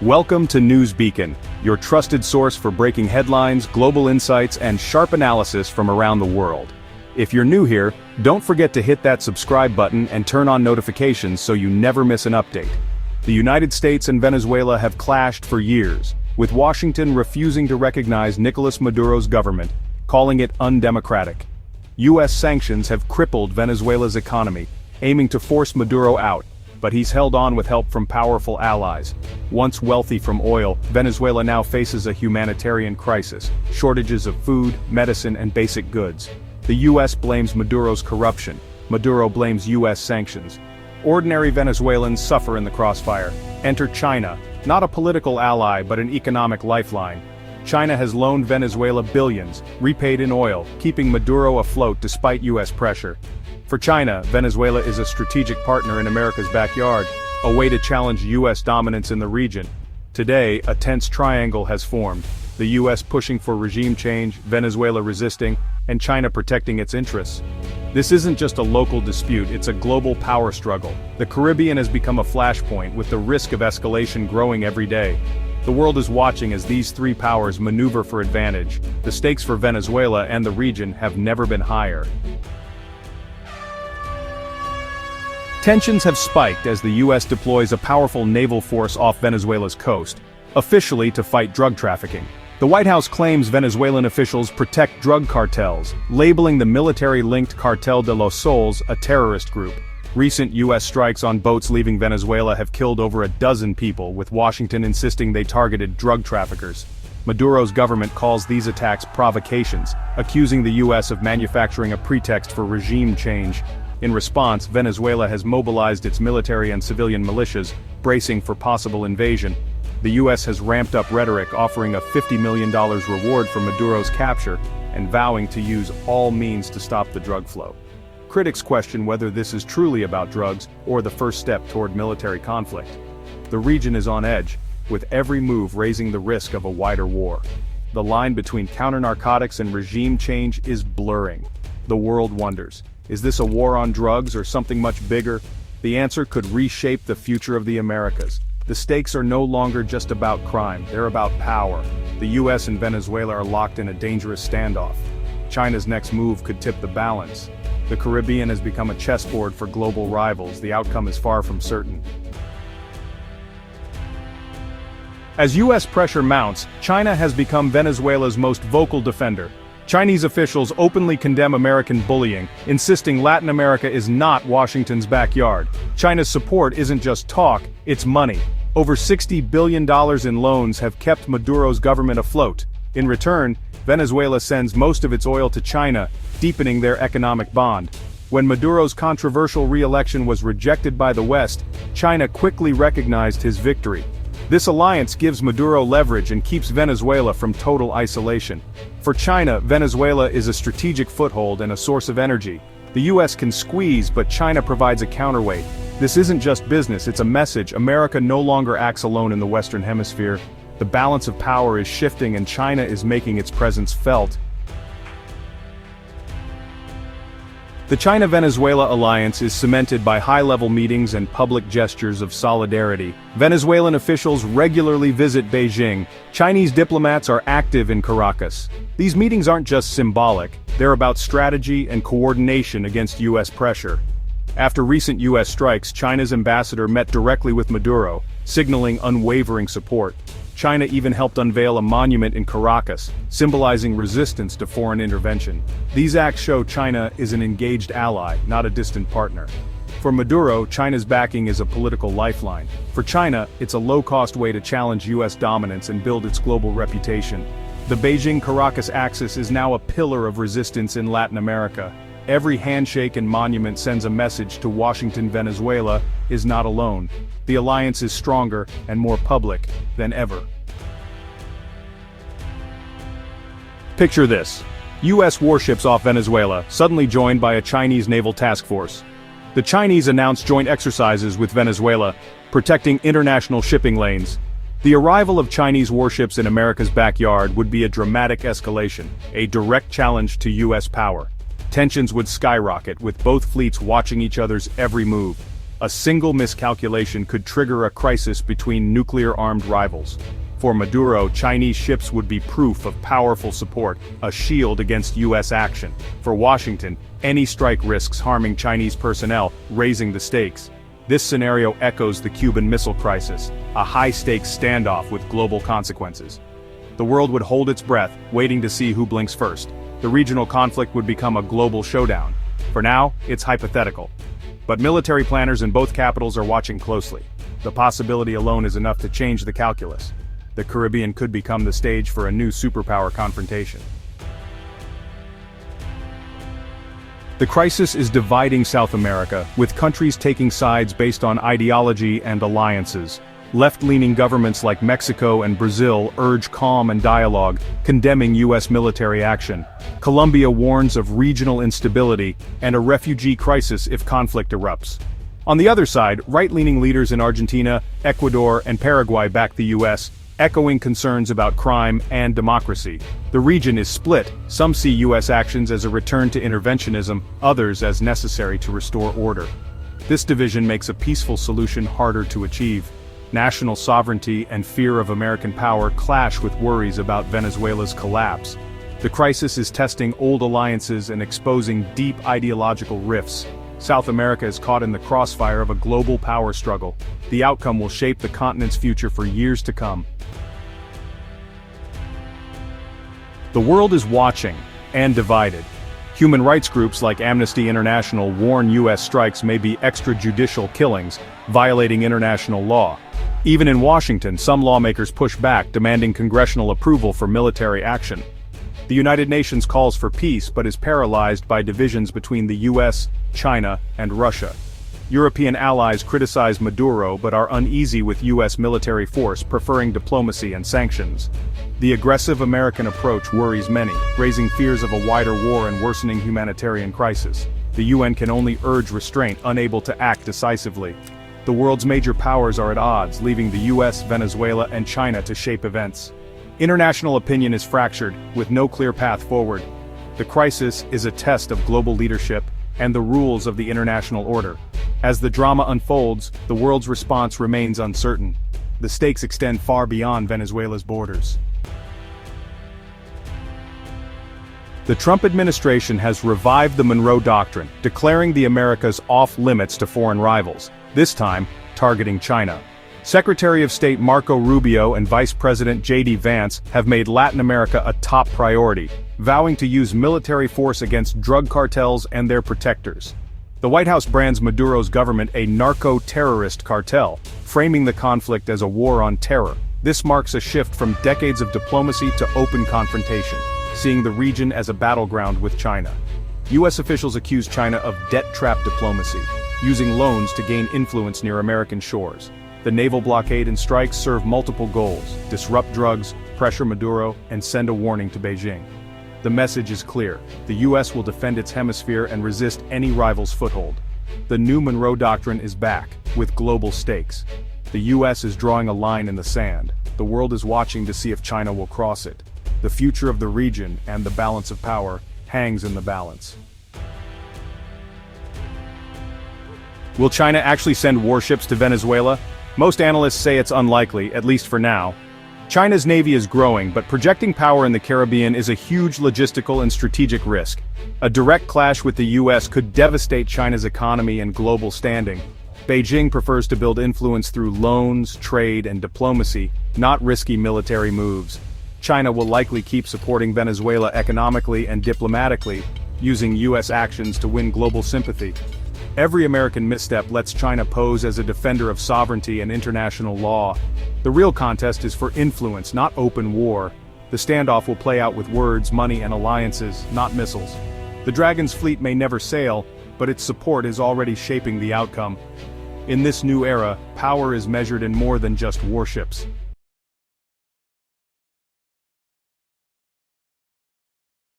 Welcome to News Beacon, your trusted source for breaking headlines, global insights, and sharp analysis from around the world. If you're new here, don't forget to hit that subscribe button and turn on notifications so you never miss an update. The United States and Venezuela have clashed for years, with Washington refusing to recognize Nicolás Maduro's government, calling it undemocratic. U.S. sanctions have crippled Venezuela's economy, aiming to force Maduro out, but he's held on with help from powerful allies. Once wealthy from oil, Venezuela now faces a humanitarian crisis, shortages of food, medicine, and basic goods. The U.S. blames Maduro's corruption. Maduro blames U.S. sanctions. Ordinary Venezuelans suffer in the crossfire. Enter China, not a political ally but an economic lifeline. China has loaned Venezuela billions, repaid in oil, keeping Maduro afloat despite U.S. pressure. For China, Venezuela is a strategic partner in America's backyard, a way to challenge U.S. dominance in the region. Today, a tense triangle has formed, the U.S. pushing for regime change, Venezuela resisting, and China protecting its interests. This isn't just a local dispute, it's a global power struggle. The Caribbean has become a flashpoint, with the risk of escalation growing every day. The world is watching as these three powers maneuver for advantage. The stakes for Venezuela and the region have never been higher. Tensions have spiked as the U.S. deploys a powerful naval force off Venezuela's coast, officially to fight drug trafficking. The White House claims Venezuelan officials protect drug cartels, labeling the military-linked Cartel de los Soles a terrorist group. Recent U.S. strikes on boats leaving Venezuela have killed over a dozen people, with Washington insisting they targeted drug traffickers. Maduro's government calls these attacks provocations, accusing the U.S. of manufacturing a pretext for regime change. In response, Venezuela has mobilized its military and civilian militias, bracing for possible invasion. The U.S. has ramped up rhetoric, offering a $50 million reward for Maduro's capture, and vowing to use all means to stop the drug flow. Critics question whether this is truly about drugs or the first step toward military conflict. The region is on edge, with every move raising the risk of a wider war. The line between counter-narcotics and regime change is blurring. The world wonders, is this a war on drugs or something much bigger? The answer could reshape the future of the Americas. The stakes are no longer just about crime, they're about power. The U.S. and Venezuela are locked in a dangerous standoff. China's next move could tip the balance. The Caribbean has become a chessboard for global rivals. The outcome is far from certain. As U.S. pressure mounts, China has become Venezuela's most vocal defender. Chinese officials openly condemn American bullying, insisting Latin America is not Washington's backyard. China's support isn't just talk, it's money. Over $60 billion in loans have kept Maduro's government afloat. In return, Venezuela sends most of its oil to China, deepening their economic bond. When Maduro's controversial re-election was rejected by the West, China quickly recognized his victory. This alliance gives Maduro leverage and keeps Venezuela from total isolation. For China, Venezuela is a strategic foothold and a source of energy. The U.S. can squeeze, but China provides a counterweight. This isn't just business, it's a message. America no longer acts alone in the Western Hemisphere. The balance of power is shifting and China is making its presence felt. The China-Venezuela alliance is cemented by high-level meetings and public gestures of solidarity. Venezuelan officials regularly visit Beijing. Chinese diplomats are active in Caracas. These meetings aren't just symbolic, they're about strategy and coordination against U.S. pressure. After recent U.S. strikes, China's ambassador met directly with Maduro, signaling unwavering support. China even helped unveil a monument in Caracas, symbolizing resistance to foreign intervention. These acts show China is an engaged ally, not a distant partner. For Maduro, China's backing is a political lifeline. For China, it's a low-cost way to challenge U.S. dominance and build its global reputation. The Beijing-Caracas axis is now a pillar of resistance in Latin America. Every handshake and monument sends a message to Washington. Venezuela is not alone. The alliance is stronger and more public than ever. Picture this. U.S. warships off Venezuela, suddenly joined by a Chinese naval task force. The Chinese announced joint exercises with Venezuela, protecting international shipping lanes. The arrival of Chinese warships in America's backyard would be a dramatic escalation, a direct challenge to U.S. power. Tensions would skyrocket, with both fleets watching each other's every move. A single miscalculation could trigger a crisis between nuclear-armed rivals. For Maduro, Chinese ships would be proof of powerful support, a shield against U.S. action. For Washington, any strike risks harming Chinese personnel, raising the stakes. This scenario echoes the Cuban Missile Crisis, a high-stakes standoff with global consequences. The world would hold its breath, waiting to see who blinks first. The regional conflict would become a global showdown. For now, it's hypothetical. But military planners in both capitals are watching closely. The possibility alone is enough to change the calculus. The Caribbean could become the stage for a new superpower confrontation. The crisis is dividing South America, with countries taking sides based on ideology and alliances. Left-leaning governments like Mexico and Brazil urge calm and dialogue, condemning U.S. military action. Colombia warns of regional instability and a refugee crisis if conflict erupts. On the other side, right-leaning leaders in Argentina, Ecuador, and Paraguay back the U.S., echoing concerns about crime and democracy. The region is split. Some see U.S. actions as a return to interventionism, others as necessary to restore order. This division makes a peaceful solution harder to achieve. National sovereignty and fear of American power clash with worries about Venezuela's collapse. The crisis is testing old alliances and exposing deep ideological rifts. South America is caught in the crossfire of a global power struggle. The outcome will shape the continent's future for years to come. The world is watching, and divided. Human rights groups like Amnesty International warn U.S. strikes may be extrajudicial killings, violating international law. Even in Washington, some lawmakers push back, demanding congressional approval for military action. The United Nations calls for peace but is paralyzed by divisions between the U.S., China, and Russia. European allies criticize Maduro but are uneasy with U.S. military force, preferring diplomacy and sanctions. The aggressive American approach worries many, raising fears of a wider war and worsening humanitarian crisis. The UN can only urge restraint, unable to act decisively. The world's major powers are at odds, leaving the US, Venezuela, and China to shape events. International opinion is fractured, with no clear path forward. The crisis is a test of global leadership and the rules of the international order. As the drama unfolds, the world's response remains uncertain. The stakes extend far beyond Venezuela's borders. The Trump administration has revived the Monroe Doctrine, declaring the Americas off-limits to foreign rivals, this time targeting China. Secretary of State Marco Rubio and Vice President J.D. Vance have made Latin America a top priority, vowing to use military force against drug cartels and their protectors. The White House brands Maduro's government a narco-terrorist cartel, framing the conflict as a war on terror. This marks a shift from decades of diplomacy to open confrontation, seeing the region as a battleground with China. U.S. officials accuse China of debt-trap diplomacy, using loans to gain influence near American shores. The naval blockade and strikes serve multiple goals: disrupt drugs, pressure Maduro, and send a warning to Beijing. The message is clear: the U.S. will defend its hemisphere and resist any rival's foothold. The new Monroe Doctrine is back, with global stakes. The U.S. is drawing a line in the sand. The world is watching to see if China will cross it. The future of the region and the balance of power hangs in the balance. Will China actually send warships to Venezuela? Most analysts say it's unlikely, at least for now. China's navy is growing, but projecting power in the Caribbean is a huge logistical and strategic risk. A direct clash with the U.S. could devastate China's economy and global standing. Beijing prefers to build influence through loans, trade, and diplomacy, not risky military moves. China will likely keep supporting Venezuela economically and diplomatically, using U.S. actions to win global sympathy. Every American misstep lets China pose as a defender of sovereignty and international law. The real contest is for influence, not open war. The standoff will play out with words, money, and alliances, not missiles. The Dragon's fleet may never sail, but its support is already shaping the outcome. In this new era, power is measured in more than just warships.